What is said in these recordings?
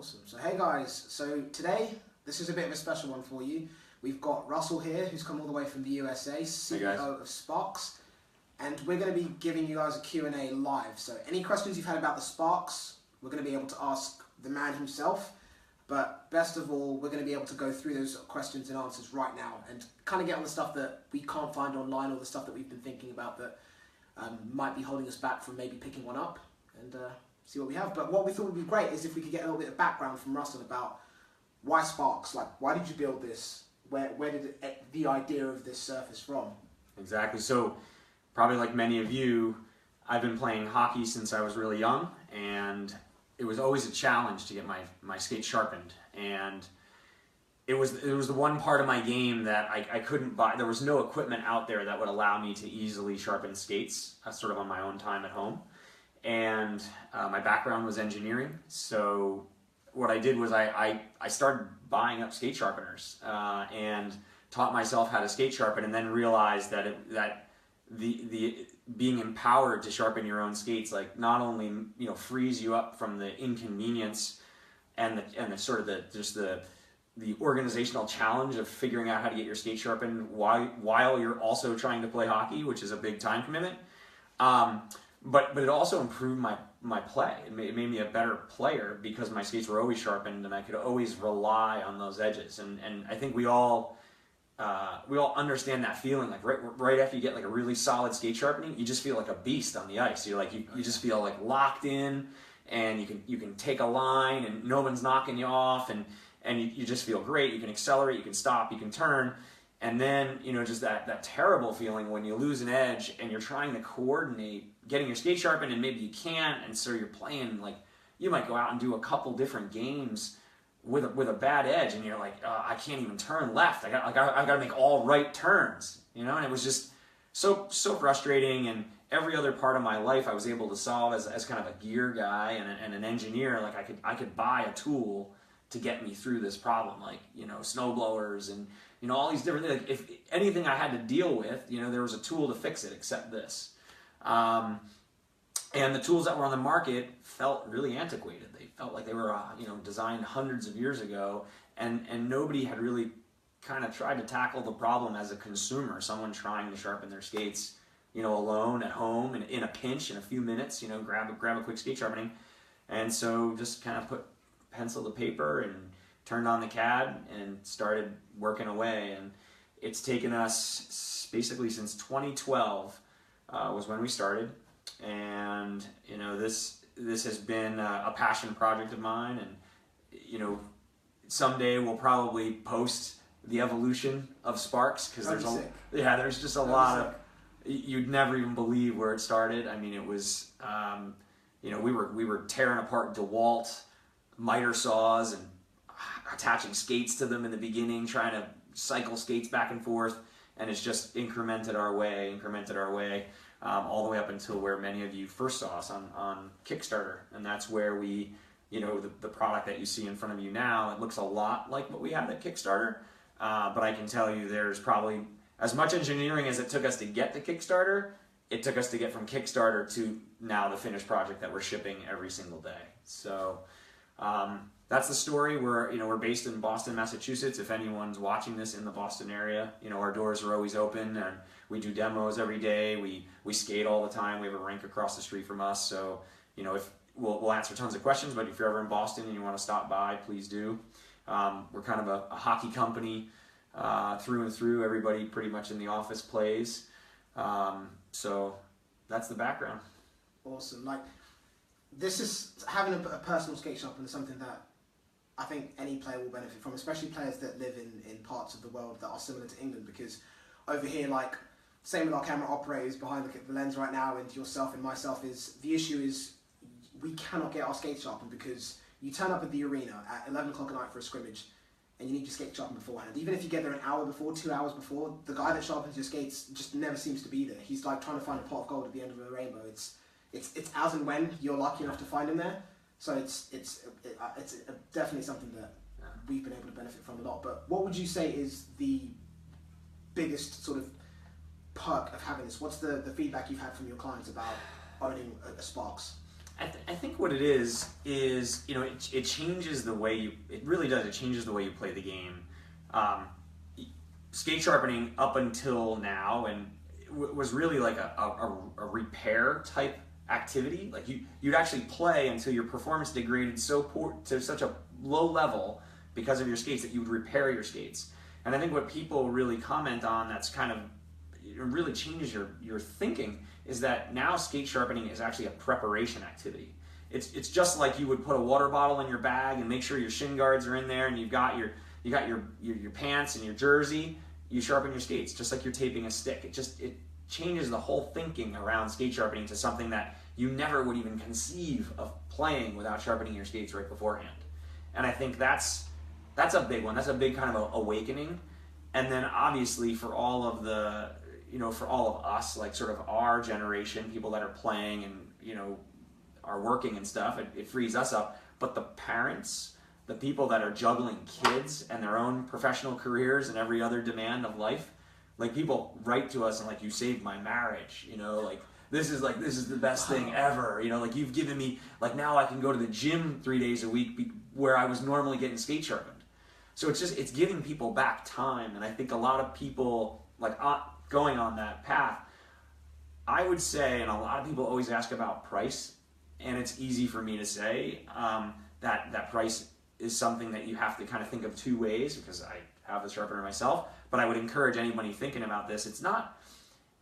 Awesome. So hey guys, so today this is a bit of a special one for you. We've got Russell here, who's come all the way from the USA, CEO of Sparx, and we're going to be giving you guys a Q&A live. So any questions you've had about the Sparx, we're going to be able to ask the man himself. But best of all, we're going to be able to go through those questions and answers right now and kind of get on the stuff that we can't find online or the stuff that we've been thinking about that might be holding us back from maybe picking one up and see what we have. But what we thought would be great is if we could get a little bit of background from Russell about why Sparx, like why did you build this? Where did the idea of this surface from? Exactly. So probably like many of you, I've been playing hockey since I was really young, and it was always a challenge to get my skates sharpened. And it was the one part of my game that I couldn't buy. There was no equipment out there that would allow me to easily sharpen skates sort of on my own time at home. And my background was engineering, so what I did was I started buying up skate sharpeners and taught myself how to skate sharpen, and then realized that the being empowered to sharpen your own skates, like, not only frees you up from the inconvenience and the sort of the organizational challenge of figuring out how to get your skate sharpened while you're also trying to play hockey, which is a big time commitment. But it also improved my play. It made me a better player because my skates were always sharpened and I could always rely on those edges. And I think we all understand that feeling. Like right after you get like a really solid skate sharpening, you just feel like a beast on the ice. You're like you just feel like locked in, and you can take a line and no one's knocking you off, and you just feel great. You can accelerate, you can stop, you can turn. And then, just that terrible feeling when you lose an edge and you're trying to coordinate getting your skate sharpened and maybe you can't, and so you're playing, like, you might go out and do a couple different games with a bad edge, and you're like, I can't even turn left. I got to make all right turns, and it was just so frustrating. And every other part of my life I was able to solve as kind of a gear guy and an engineer. Like I could buy a tool to get me through this problem, like snow blowers and all these different things. Like, if anything I had to deal with, there was a tool to fix it except this. And the tools that were on the market felt really antiquated. They felt like they were designed hundreds of years ago, and nobody had really kind of tried to tackle the problem as a consumer, someone trying to sharpen their skates alone at home and in a pinch in a few minutes, grab a quick skate sharpening. And so just kind of put pencil to paper and turned on the CAD and started working away. And it's taken us basically since 2012 was when we started. And this has been a passion project of mine, and someday we'll probably post the evolution of Sparx, because there's just a lot of, you'd never even believe where it started. I mean, it was we were tearing apart DeWalt miter saws and attaching skates to them in the beginning, trying to cycle skates back and forth, and it's just incremented our way, all the way up until where many of you first saw us on Kickstarter. And that's where we, the product that you see in front of you now, it looks a lot like what we had at Kickstarter, but I can tell you there's probably as much engineering as it took us to get to Kickstarter, it took us to get from Kickstarter to now the finished project that we're shipping every single day. So that's the story. We're based in Boston, Massachusetts. If anyone's watching this in the Boston area, our doors are always open, and we do demos every day. We skate all the time. We have a rink across the street from us. So, if we'll answer tons of questions, but if you're ever in Boston and you want to stop by, please do. We're kind of a hockey company through and through. Everybody pretty much in the office plays. So that's the background. Awesome. Like, this is having a personal skate shop, and something that I think any player will benefit from, especially players that live in parts of the world that are similar to England, because over here, like, same with our camera operators behind the lens right now, and yourself and myself, is the issue is we cannot get our skates sharpened because you turn up at the arena at 11 o'clock at night for a scrimmage and you need your skate sharpened beforehand. Even if you get there an hour before, 2 hours before, the guy that sharpens your skates just never seems to be there. He's like trying to find a pot of gold at the end of a rainbow. It's as and when you're lucky enough to find him there. So it's definitely something that we've been able to benefit from a lot. But what would you say is the biggest sort of perk of having this? What's the feedback you've had from your clients about owning a Sparx? I think what it is, you know, it changes the way you, it really does, it changes the way you play the game. Skate sharpening up until now and was really like a repair type activity. Like you'd actually play until your performance degraded so poor to such a low level because of your skates that you would repair your skates. And I think what people really comment on that's kind of, it really changes your thinking is that now skate sharpening is actually a preparation activity. It's just like you would put a water bottle in your bag and make sure your shin guards are in there and you got your pants and your jersey. You sharpen your skates just like you're taping a stick. It changes the whole thinking around skate sharpening to something that you never would even conceive of playing without sharpening your skates right beforehand. And I think that's a big one. That's a big kind of awakening. And then obviously for all of the, you know, for all of us, like sort of our generation, people that are playing and, you know, are working and stuff, it frees us up. But the parents, the people that are juggling kids and their own professional careers and every other demand of life, like people write to us and like, you saved my marriage, you know, like this is the best thing ever, you know, like you've given me, like now I can go to the gym 3 days a week where I was normally getting skate sharpened. So it's giving people back time. And I think a lot of people like going on that path, I would say, and a lot of people always ask about price, and it's easy for me to say that price is something that you have to kind of think of two ways because I have a sharpener myself, but I would encourage anybody thinking about this, it's not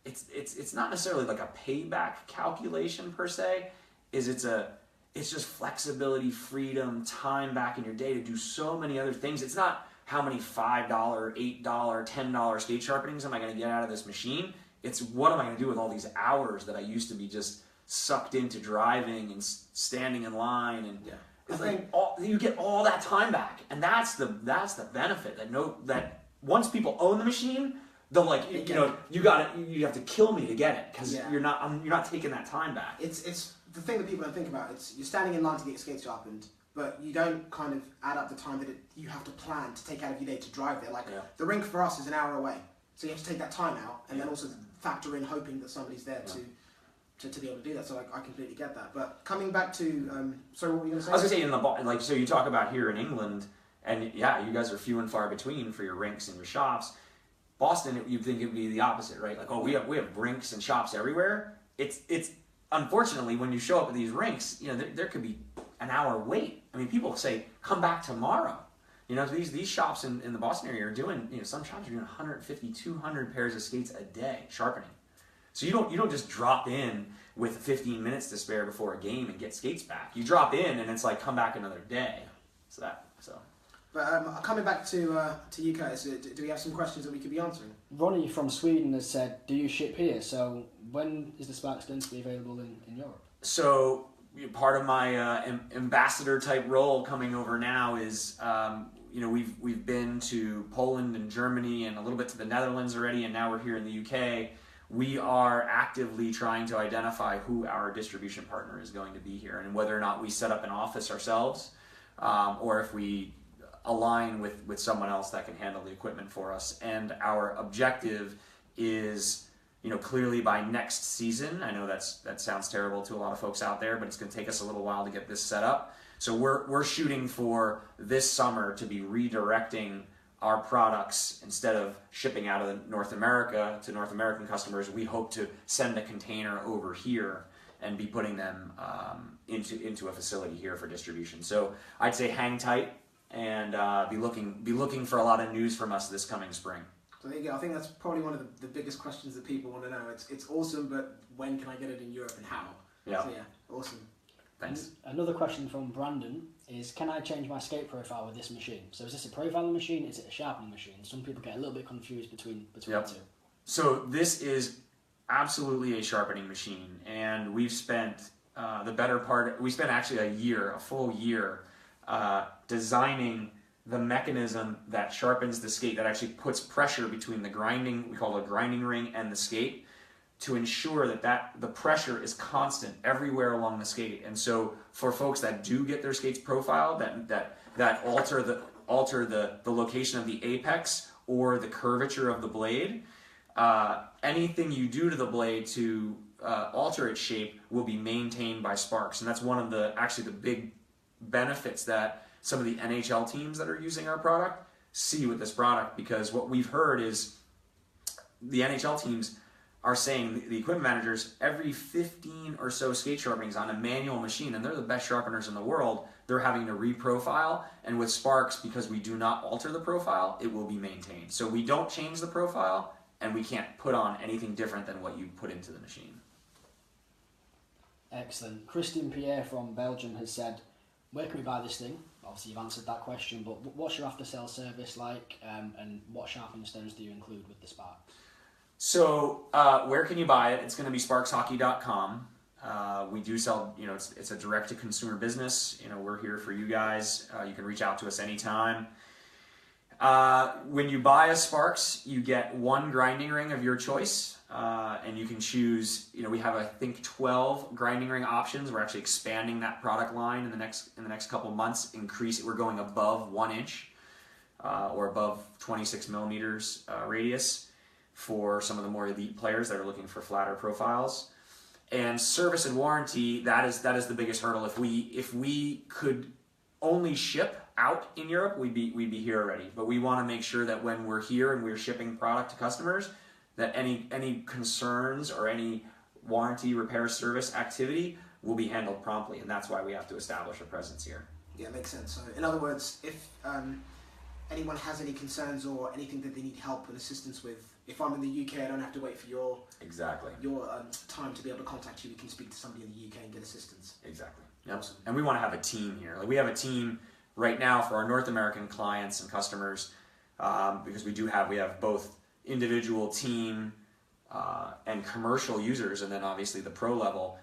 necessarily like a payback calculation per se, it's just flexibility, freedom, time back in your day to do so many other things. It's not how many $5, $8, $10 skate sharpenings am I going to get out of this machine. It's what am I going to do with all these hours that I used to be just sucked into driving and standing in line and it's like you get all that time back, and that's the benefit that once people own the machine, they'll like you have to kill me to get it because you're not taking that time back. It's the thing that people don't think about. It's you're standing in line to get your skates sharpened, but you don't kind of add up the time that you have to plan to take out of your day to drive there. Like the rink for us is an hour away, so you have to take that time out and then also factor in hoping that somebody's there to be able to do that. So I completely get that. But coming back to sorry, what were you going to say? I was going to say so you talk about here in England, and you guys are few and far between for your rinks and your shops. Boston, you'd think it would be the opposite, right? Like, we have rinks and shops everywhere. It's unfortunately when you show up at these rinks, you know, there could be an hour wait. I mean, people say come back tomorrow. You know, these shops in the Boston area are doing, you know, some shops are doing 150, 200 pairs of skates a day sharpening. So you don't just drop in with 15 minutes to spare before a game and get skates back. You drop in and it's like come back another day. But coming back to you guys, do we have some questions that we could be answering? Ronnie from Sweden has said, do you ship here? So when is the Sparx going to be available in Europe? So part of my ambassador type role coming over now is, you know, we've been to Poland and Germany and a little bit to the Netherlands already, and now we're here in the UK. We are actively trying to identify who our distribution partner is going to be here and whether or not we set up an office ourselves or if we align with someone else that can handle the equipment for us. And our objective is, you know, clearly by next season. I know that sounds terrible to a lot of folks out there, but it's going to take us a little while to get this set up. So we're shooting for this summer to be redirecting our products. Instead of shipping out of North America to North American customers, we hope to send a container over here and be putting them into a facility here for distribution. So I'd say hang tight and be looking for a lot of news from us this coming spring. So there you go. I think that's probably one of the biggest questions that people want to know. It's awesome, but when can I get it in Europe and how? Yeah. So yeah, awesome. Thanks. Another question from Brandon is, can I change my skate profile with this machine? So is this a profiling machine? Is it a sharpening machine? Some people get a little bit confused between the two. So this is absolutely a sharpening machine, and we've spent we spent actually a full year designing the mechanism that sharpens the skate, that actually puts pressure between the grinding, we call it a grinding ring, and the skate, to ensure that the pressure is constant everywhere along the skate. And so for folks that do get their skates profiled, that alter the location of the apex or the curvature of the blade, anything you do to the blade to alter its shape will be maintained by Sparx, and that's one of the big benefits that some of the NHL teams that are using our product see with this product, because what we've heard is the NHL teams are saying, the equipment managers, every 15 or so skate sharpenings on a manual machine, and they're the best sharpeners in the world, they're having to reprofile, and with Sparx, because we do not alter the profile, it will be maintained. So we don't change the profile, and we can't put on anything different than what you put into the machine. Excellent. Christian Pierre from Belgium has said, where can we buy this thing? Obviously you've answered that question, but what's your after-sale service like, and what sharpening stones do you include with the Sparx? So where can you buy it? It's going to be sparxhockey.com. We do sell, it's a direct-to-consumer business. We're here for you guys. You can reach out to us anytime. When you buy a Sparx, you get one grinding ring of your choice, and you can choose. We have, I think, 12 grinding ring options. We're actually expanding that product line in the next couple of months. We're going above 1 inch or above 26 millimeters radius for some of the more elite players that are looking for flatter profiles. And service and warranty, that is the biggest hurdle. If we could only ship out in Europe, we'd be here already. But we want to make sure that when we're here and we're shipping product to customers, that any concerns or any warranty, repair, service activity will be handled promptly, and that's why we have to establish a presence here. Yeah, makes sense. So in other words, if anyone has any concerns or anything that they need help and assistance with, if I'm in the UK, I don't have to wait for your time to be able to contact you. We can speak to somebody in the UK and get assistance. Exactly. Yep. Awesome. And we want to have a team here. Like, we have a team right now for our North American clients and customers, because we have both individual team and commercial users, and then obviously the pro level.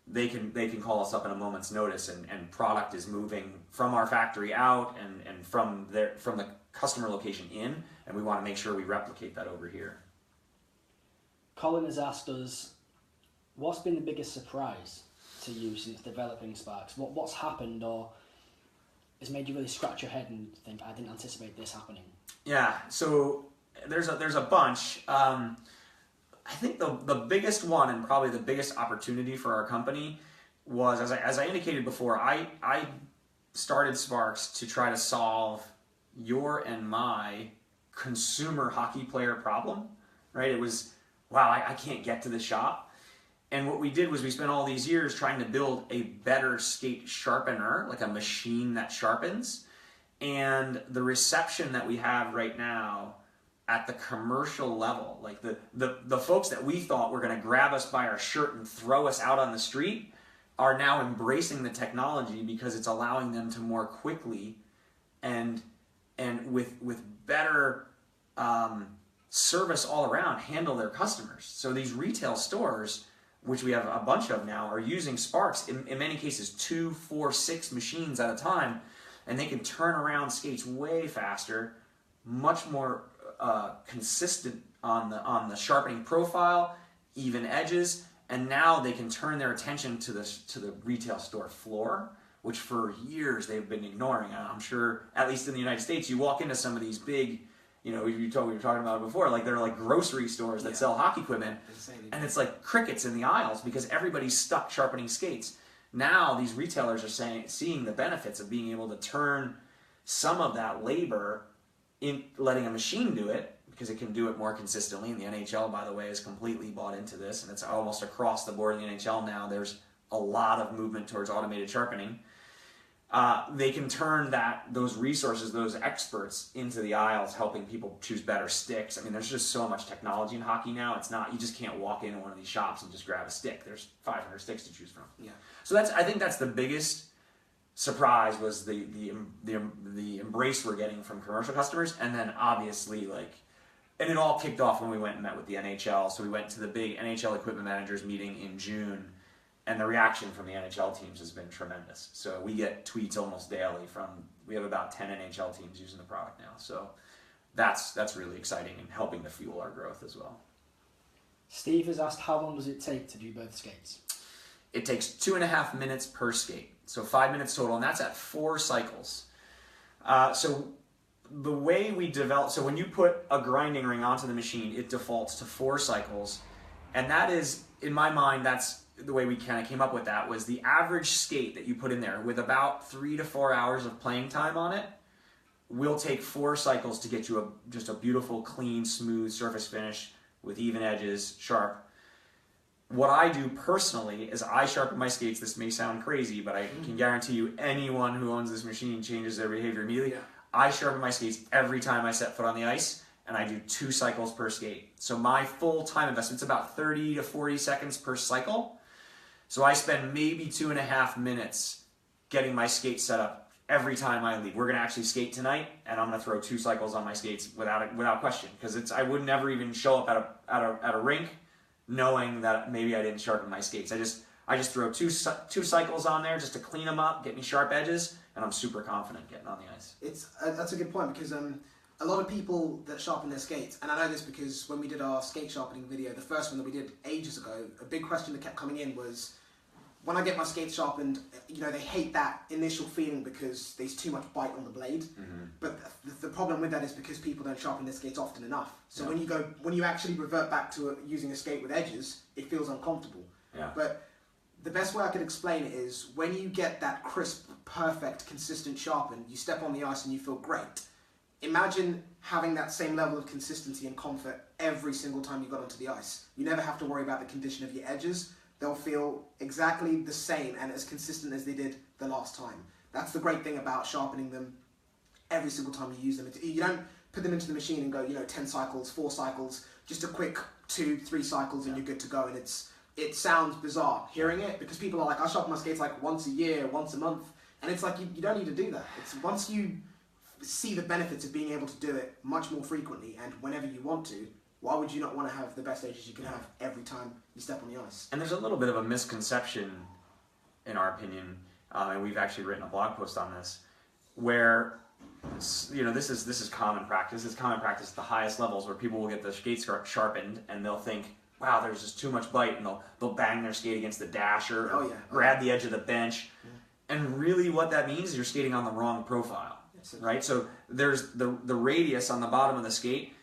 They can call us up in a moment's notice, and product is moving from our factory out and from the customer location in, and we want to make sure we replicate that over here. Colin has asked us, what's been the biggest surprise to you since developing Sparx? What's happened or has made you really scratch your head and think, I didn't anticipate this happening? Yeah, so there's a bunch. I think the biggest one, and probably the biggest opportunity for our company, was, as I indicated before, I started Sparx to try to solve your and my consumer hockey player problem, right? It was, wow, I can't get to the shop. And what we did was we spent all these years trying to build a better skate sharpener, like a machine that sharpens. And the reception that we have right now at the commercial level, like the folks that we thought were going to grab us by our shirt and throw us out on the street, are now embracing the technology because it's allowing them to more quickly and with better service all around handle their customers. So these retail stores, which we have a bunch of now, are using Sparx in many cases 2, 4, 6 machines at a time, and they can turn around skates way faster, much more consistent on the sharpening profile, even edges, and now they can turn their attention to the retail store floor, which for years they've been ignoring. I'm sure, at least in the United States, you walk into some of these big, we were talking about it before, like they're like grocery stores that sell hockey equipment, and it's like crickets in the aisles because everybody's stuck sharpening skates. Now these retailers are seeing the benefits of being able to turn some of that labor in, letting a machine do it, because it can do it more consistently. And the NHL, by the way, is completely bought into this, and it's almost across the board in the NHL now. There's a lot of movement towards automated sharpening. They can turn those resources, those experts, into the aisles, helping people choose better sticks. I mean, there's just so much technology in hockey now. It's not, you just can't walk into one of these shops and just grab a stick. There's 500 sticks to choose from. Yeah. So I think that's the biggest surprise, was the embrace we're getting from commercial customers, and then obviously and it all kicked off when we went and met with the NHL. So we went to the big NHL equipment managers meeting in June, and the reaction from the NHL teams has been tremendous. So we get tweets almost daily we have about 10 NHL teams using the product now. So that's really exciting and helping to fuel our growth as well. Steve has asked, how long does it take to do both skates? It takes 2.5 minutes per skate. So 5 minutes total, and that's at 4 cycles. So the way we develop, so when you put a grinding ring onto the machine, it defaults to 4 cycles. And that is, in my mind, that's the way we kind of came up with that, was the average skate that you put in there with about 3 to 4 hours of playing time on it will take 4 cycles to get you just a beautiful, clean, smooth surface finish with even edges, sharp. What I do personally is I sharpen my skates. This may sound crazy, but I can guarantee you anyone who owns this machine changes their behavior immediately. Yeah. I sharpen my skates every time I set foot on the ice, and I do 2 cycles per skate. So my full time investment's about 30 to 40 seconds per cycle. So I spend maybe 2.5 minutes getting my skate set up every time I leave. We're going to actually skate tonight, and I'm going to throw 2 cycles on my skates without question, because I would never even show up at a rink knowing that maybe I didn't sharpen my skates. I just throw two cycles on there just to clean them up, get me sharp edges, and I'm super confident getting on the ice. That's a good point, because a lot of people that sharpen their skates, and I know this because when we did our skate sharpening video, the first one that we did ages ago, a big question that kept coming in was, when I get my skates sharpened, they hate that initial feeling because there's too much bite on the blade. Mm-hmm. But the problem with that is because people don't sharpen their skates often enough. So when you actually revert back to using a skate with edges, it feels uncomfortable. Yeah. But the best way I could explain it is when you get that crisp, perfect, consistent sharpen, you step on the ice and you feel great. Imagine having that same level of consistency and comfort every single time you got onto the ice. You never have to worry about the condition of your edges. They'll feel exactly the same and as consistent as they did the last time. That's the great thing about sharpening them every single time you use them. You don't put them into the machine and go, 10 cycles, 4 cycles, just a quick 2-3 cycles and you're good to go. And it sounds bizarre hearing it, because people are like, I sharpen my skates like once a year, once a month. And it's like, you don't need to do that. It's once you see the benefits of being able to do it much more frequently and whenever you want to, why would you not want to have the best edges you can have every time you step on the ice? And there's a little bit of a misconception, in our opinion, and we've actually written a blog post on this, where this is common practice. It's common practice at the highest levels, where people will get the skates sharpened and they'll think, wow, there's just too much bite, and they'll bang their skate against the dasher, or grab the edge of the bench. Yeah. And really what that means is you're skating on the wrong profile, right? So there's the radius on the bottom of the skate.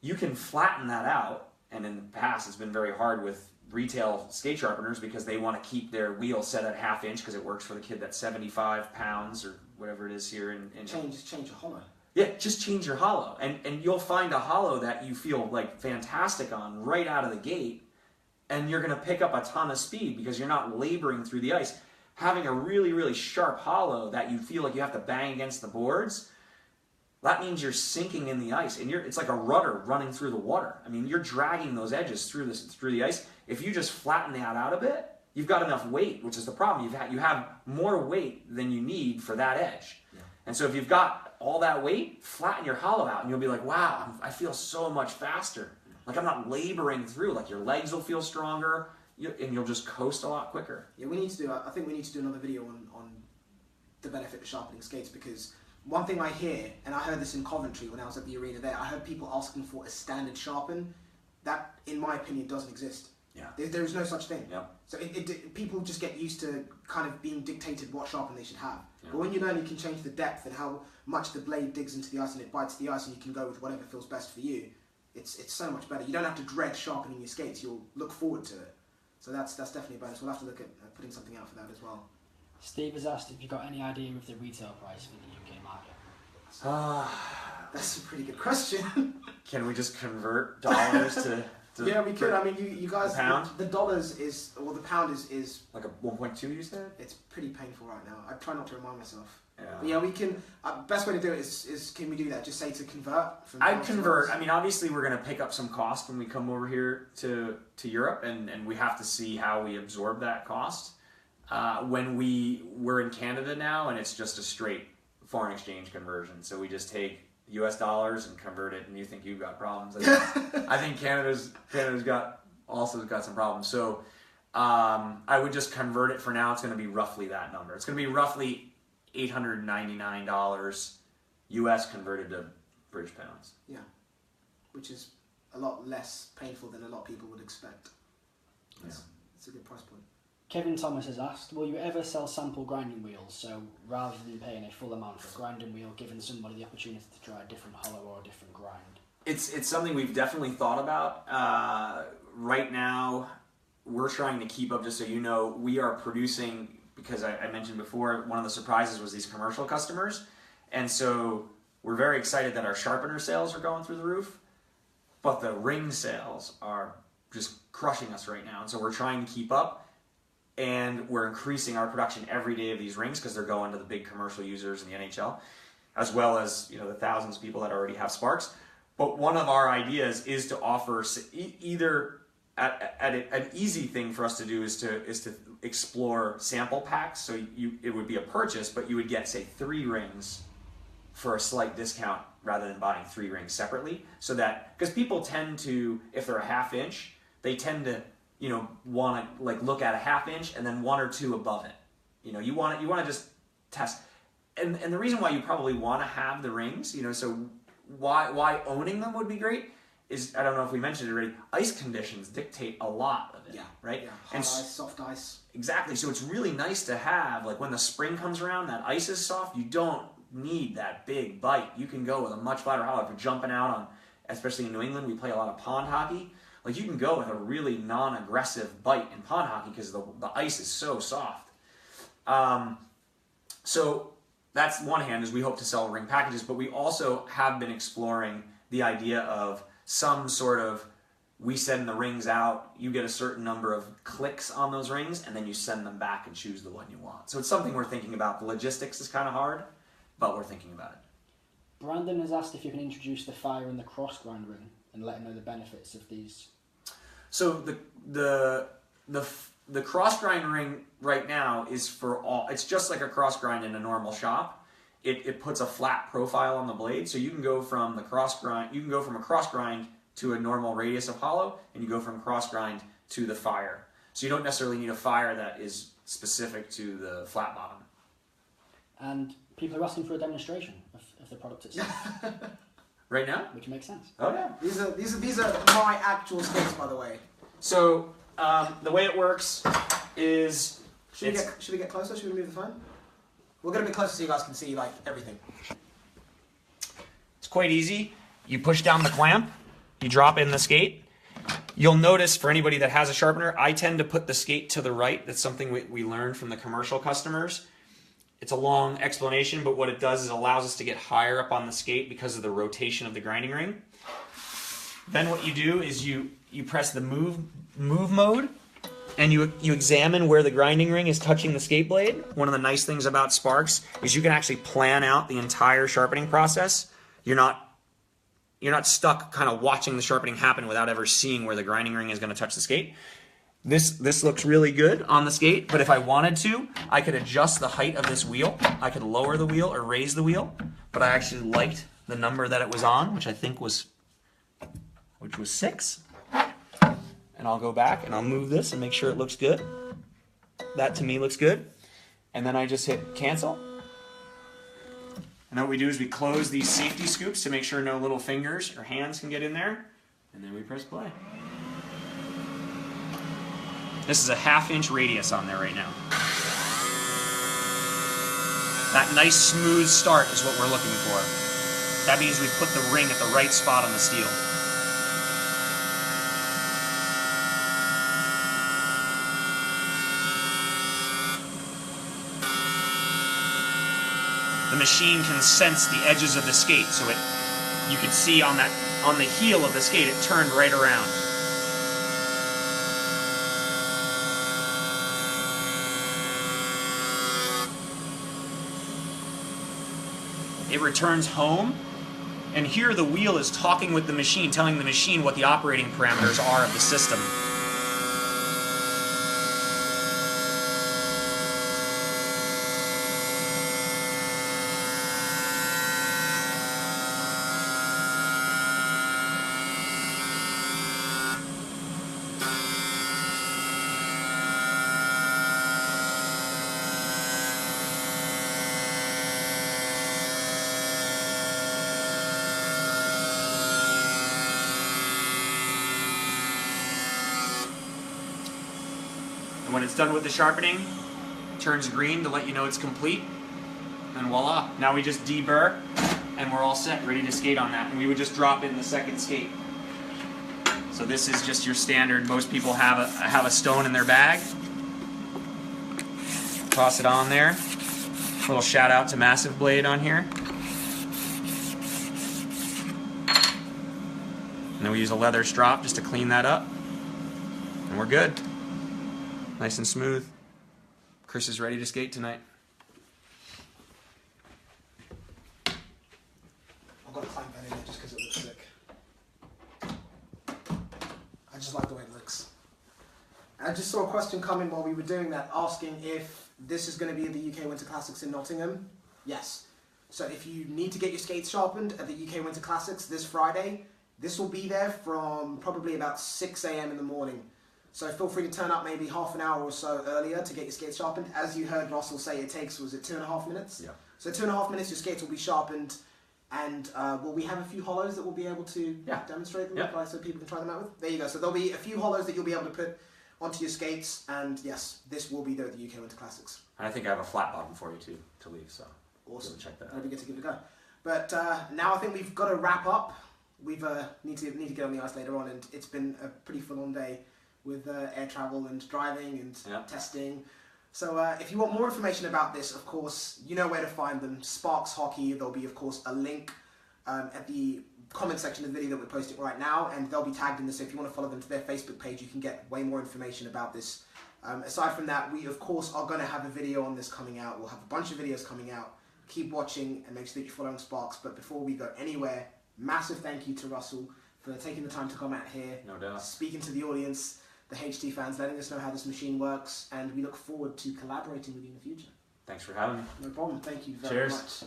You can flatten that out, and in the past it's been very hard with retail skate sharpeners because they want to keep their wheel set at 1/2 inch because it works for the kid that's 75 pounds or whatever it is here in change your hollow. Yeah, just change your hollow, and you'll find a hollow that you feel like fantastic on right out of the gate, and you're going to pick up a ton of speed because you're not laboring through the ice. Having a really, really sharp hollow that you feel like you have to bang against the boards, that means you're sinking in the ice, and it's like a rudder running through the water. I mean, you're dragging those edges through the ice. If you just flatten that out a bit, you've got enough weight, which is the problem. You have more weight than you need for that edge. Yeah. And so if you've got all that weight, flatten your hollow out, and you'll be like, wow, I feel so much faster. Like I'm not laboring through. Like your legs will feel stronger, and you'll just coast a lot quicker. Yeah, I think we need to do another video on the benefit of sharpening skates, because one thing I hear, and I heard this in Coventry when I was at the arena there, I heard people asking for a standard sharpen. That, in my opinion, doesn't exist. Yeah. There is no such thing. Yeah. So people just get used to kind of being dictated what sharpen they should have. Yeah. But when you learn you can change the depth and how much the blade digs into the ice and it bites the ice, and you can go with whatever feels best for you, it's so much better. You don't have to dread sharpening your skates. You'll look forward to it. So that's definitely a bonus. We'll have to look at putting something out for that as well. Steve has asked if you've got any idea of the retail price for the UK market. That's a pretty good question. Can we just convert dollars to yeah, we could. I mean, you guys, the pound? The dollars is, or the pound is like a 1.2, you said? It's pretty painful right now. I try not to remind myself. Yeah. But yeah, we can. Best way to do it is can we do that? Just say to convert. I'd convert. I mean, obviously we're going to pick up some cost when we come over here to Europe, and we have to see how we absorb that cost. When we're in Canada now, and it's just a straight foreign exchange conversion. So we just take US dollars and convert it, and you think you've got problems. I think Canada's got some problems. So I would just convert it for now. It's going to be roughly that number. It's going to be roughly $899 US converted to British pounds. Yeah, which is a lot less painful than a lot of people would expect. It's a good price point. Kevin Thomas has asked, will you ever sell sample grinding wheels? So rather than paying a full amount for a grinding wheel, giving somebody the opportunity to try a different hollow or a different grind. It's something we've definitely thought about. right now, we're trying to keep up, just so you know, we are producing, because I mentioned before, one of the surprises was these commercial customers. And so we're very excited that our sharpener sales are going through the roof, but the ring sales are just crushing us right now. And so we're trying to keep up, and we're increasing our production every day of these rings because they're going to the big commercial users in the NHL, as well as, you know, the thousands of people that already have Sparx. But one of our ideas is to offer either an easy thing for us to do is to explore sample packs. So it would be a purchase, but you would get, say, 3 rings for a slight discount rather than buying 3 rings separately. So that, because people tend to, if they're a 1/2 inch, they tend to, you know, want to like look at a 1/2 inch and then 1 or 2 above it. You know, you want to just test. And the reason why you probably want to have the rings, you know, so why owning them would be great is, I don't know if we mentioned it already, ice conditions dictate a lot of it, right? Yeah, hard ice, soft ice. Exactly. So it's really nice to have, like when the spring comes around, that ice is soft, you don't need that big bite. You can go with a much flatter hollow. If you're jumping out on, especially in New England, we play a lot of pond hockey. Like you can go with a really non-aggressive bite in pond hockey because the ice is so soft. So that's one hand, is we hope to sell ring packages, but we also have been exploring the idea of some sort of, we send the rings out, you get a certain number of clicks on those rings, and then you send them back and choose the one you want. So it's something we're thinking about. The logistics is kind of hard, but we're thinking about it. Brandon has asked if you can introduce the fire and the cross grind ring and let him know the benefits of these. So the cross grind ring right now is for all. It's just like a cross grind in a normal shop. It puts a flat profile on the blade, so you can go from the cross grind. You can go from a cross grind to a normal radius of hollow, and you go from cross grind to the fire. So you don't necessarily need a fire that is specific to the flat bottom. And people are asking for a demonstration of the product itself. Right now? Which makes sense. Oh yeah. These are my actual skates, by the way. So the way it works is. Should we get closer? Should we move the phone? We're gonna be closer so you guys can see like everything. It's quite easy. You push down the clamp. You drop in the skate. You'll notice, for anybody that has a sharpener, I tend to put the skate to the right. That's something we learned from the commercial customers. It's a long explanation, but what it does is it allows us to get higher up on the skate because of the rotation of the grinding ring. Then what you do is you press the move mode, and you examine where the grinding ring is touching the skate blade. One of the nice things about Sparx is you can actually plan out the entire sharpening process. You're not stuck kind of watching the sharpening happen without ever seeing where the grinding ring is going to touch the skate. This looks really good on the skate, but if I wanted to, I could adjust the height of this wheel. I could lower the wheel or raise the wheel, but I actually liked the number that it was on, which I think was 6. And I'll go back and I'll move this and make sure it looks good. That to me looks good. And then I just hit cancel. And what we do is we close these safety scoops to make sure no little fingers or hands can get in there. And then we press play. This is a 1/2 inch radius on there right now. That nice smooth start is what we're looking for. That means we put the ring at the right spot on the steel. The machine can sense the edges of the skate, so you can see on the heel of the skate it turned right around. It returns home, and here the wheel is talking with the machine, telling the machine what the operating parameters are of the system. When it's done with the sharpening, it turns green to let you know it's complete, and voila. Now we just deburr, and we're all set, ready to skate on that. And we would just drop in the second skate. So this is just your standard. Most people have a stone in their bag. Toss it on there. A little shout out to Massive Blade on here. And then we use a leather strop just to clean that up. And we're good. Nice and smooth. Chris is ready to skate tonight. I've got to clank that in there just because it looks sick. I just like the way it looks. I just saw a question come in while we were doing that, asking if this is going to be at the UK Winter Classics in Nottingham. Yes. So if you need to get your skates sharpened at the UK Winter Classics this Friday, this will be there from probably about 6 a.m. in the morning. So feel free to turn up maybe half an hour or so earlier to get your skates sharpened. As you heard Russell say, it takes, was it 2.5 minutes? Yeah. So 2.5 minutes, your skates will be sharpened. And will we have a few hollows that we'll be able to demonstrate them with, so people can try them out with? There you go. So there'll be a few hollows that you'll be able to put onto your skates. And yes, this will be there at the UK Winter Classics. And I think I have a flat bottom for you too to leave. So awesome. Check that out. That'll be good to give it a go. But now I think we've got to wrap up. We've need to get on the ice later on, and it's been a pretty full-on day with air travel and driving and testing. So if you want more information about this, of course, you know where to find them. Sparx Hockey. There'll be, of course, a link at the comment section of the video that we're posting right now, and they'll be tagged in this. So if you want to follow them to their Facebook page, you can get way more information about this. Aside from that, we, of course, are going to have a video on this coming out. We'll have a bunch of videos coming out. Keep watching and make sure that you're following Sparx. But before we go anywhere, massive thank you to Russell for taking the time to come out here, no doubt, speaking to the audience, the HT fans, letting us know how this machine works, and we look forward to collaborating with you in the future. Thanks for having me. No problem. Thank you very much.